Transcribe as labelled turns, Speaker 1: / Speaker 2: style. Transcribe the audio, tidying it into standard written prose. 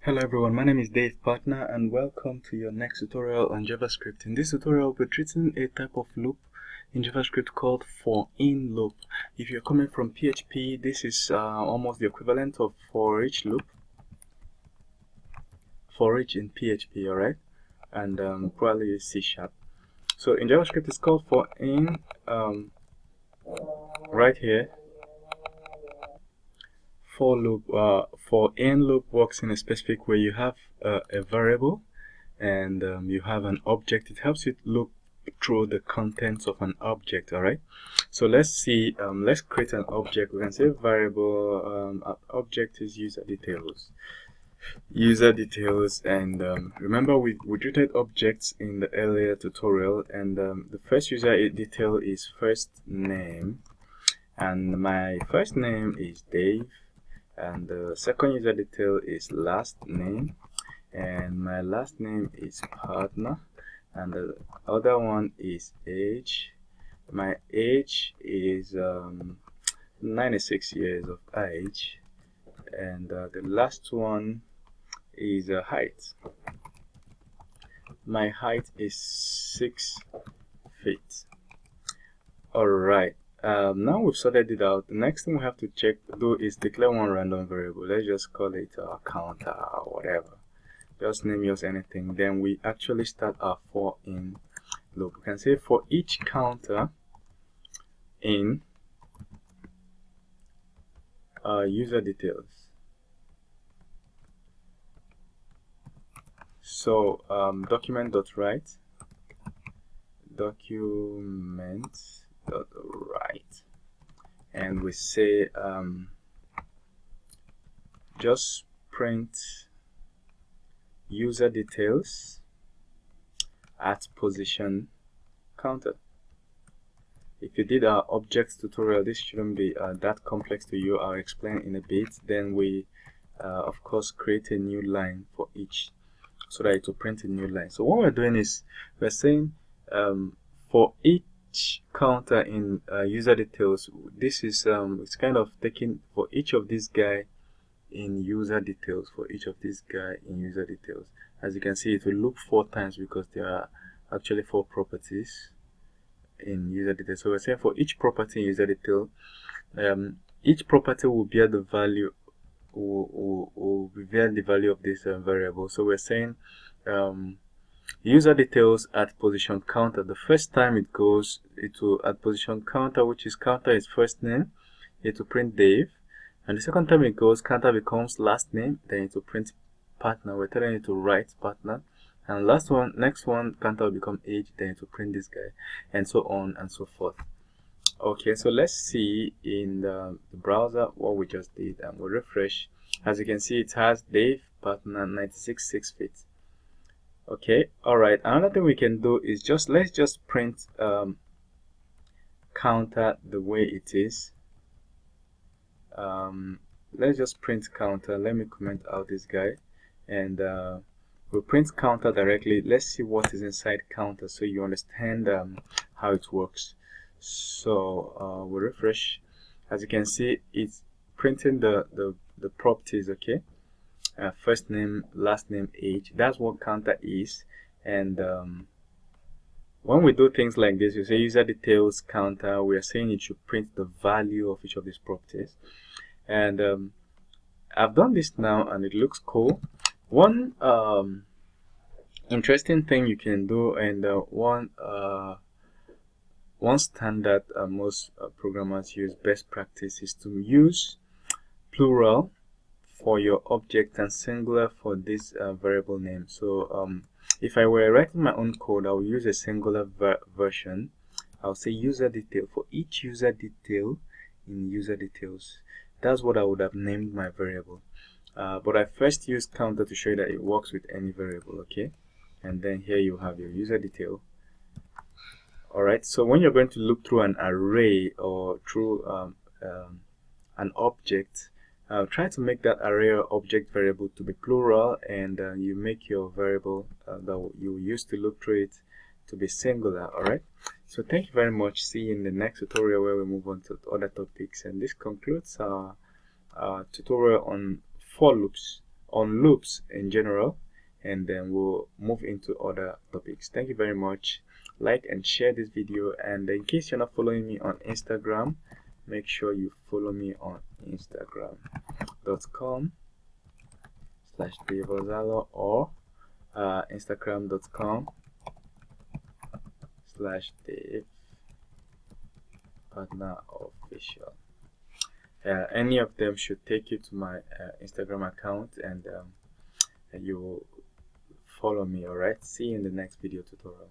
Speaker 1: Hello everyone, my name is Dave Partner and welcome to your next tutorial on JavaScript. In this tutorial, we're treating a type of loop in JavaScript called for-in loop. If you're coming from PHP, this is almost the equivalent of for-each loop. For-each in PHP, alright? And probably C#. So in JavaScript, it's called for-in right here. For-in loop works in a specific way. You have a variable and you have an object. It helps you look through the contents of an object. All right, so let's see. Let's create an object. We can say variable object is user details, and remember we treated objects in the earlier tutorial, and the first user detail is first name, and my first name is Dave, and the second user detail is last name, and my last name is Partner, and the other one is age. My age is 96 years of age, and the last one is height. My height is 6 feet. Alright, now we've sorted it out. The next thing we have to do is declare one random variable. Let's just call it counter or whatever. Just name yours anything. Then we actually start our for-in loop. We can say for each counter in user details. So document.write, and we say just print user details at position counter. If you did our objects tutorial, this shouldn't be that complex to you. I'll explain in a bit. Then we of course create a new line for each so that it will print a new line. So what we're doing is we're saying for each counter in user details, this is it's kind of taking for each of these guy in user details, As you can see, it will loop 4 times because there are actually 4 properties in user details. So we're saying for each property in user detail, each property will bear the value of this variable. So we're saying user details at position counter. The first time it goes, it will at position counter, which is counter is first name, it will print Dave. And the second time it goes, counter becomes last name, then it will print Partner. We're telling it to write Partner. And next one, counter will become age, then it will print this guy, and so on and so forth. Okay, so let's see in the browser what we just did, and we'll refresh. As you can see, it has Dave, Partner, 96, 6 feet. Okay, alright, another thing we can do is let's just print counter the way it is. Let's just print counter. Let me comment out this guy, and we'll print counter directly. Let's see what is inside counter so you understand how it works. So we'll refresh. As you can see, it's printing the properties. Okay, first name, last name, age. That's what counter is. And when we do things like this, you say user details counter, we are saying it should print the value of each of these properties. And I've done this now and it looks cool. One interesting thing you can do, and one standard most programmers use, best practice, is to use plural for your object and singular for this variable name. So if I were writing my own code, I will use a singular version. I'll say user detail for each user detail in user details. That's what I would have named my variable. But I first use counter to show you that it works with any variable. Okay, and then here you have your user detail. Alright, so when you're going to look through an array or through an object, try to make that array or object variable to be plural, and you make your variable that you use to look through it to be singular. Alright, so thank you very much. See you in the next tutorial where we move on to other topics, and this concludes our tutorial on for loops on loops in general, and then we'll move into other topics. Thank you very much. Like and share this video, and in case you're not following me on Instagram, make sure you follow me on instagram.com/davozalo or instagram.com/davepartnerofficial. Any of them should take you to my Instagram account, and you will follow me. All right, see you in the next video tutorial.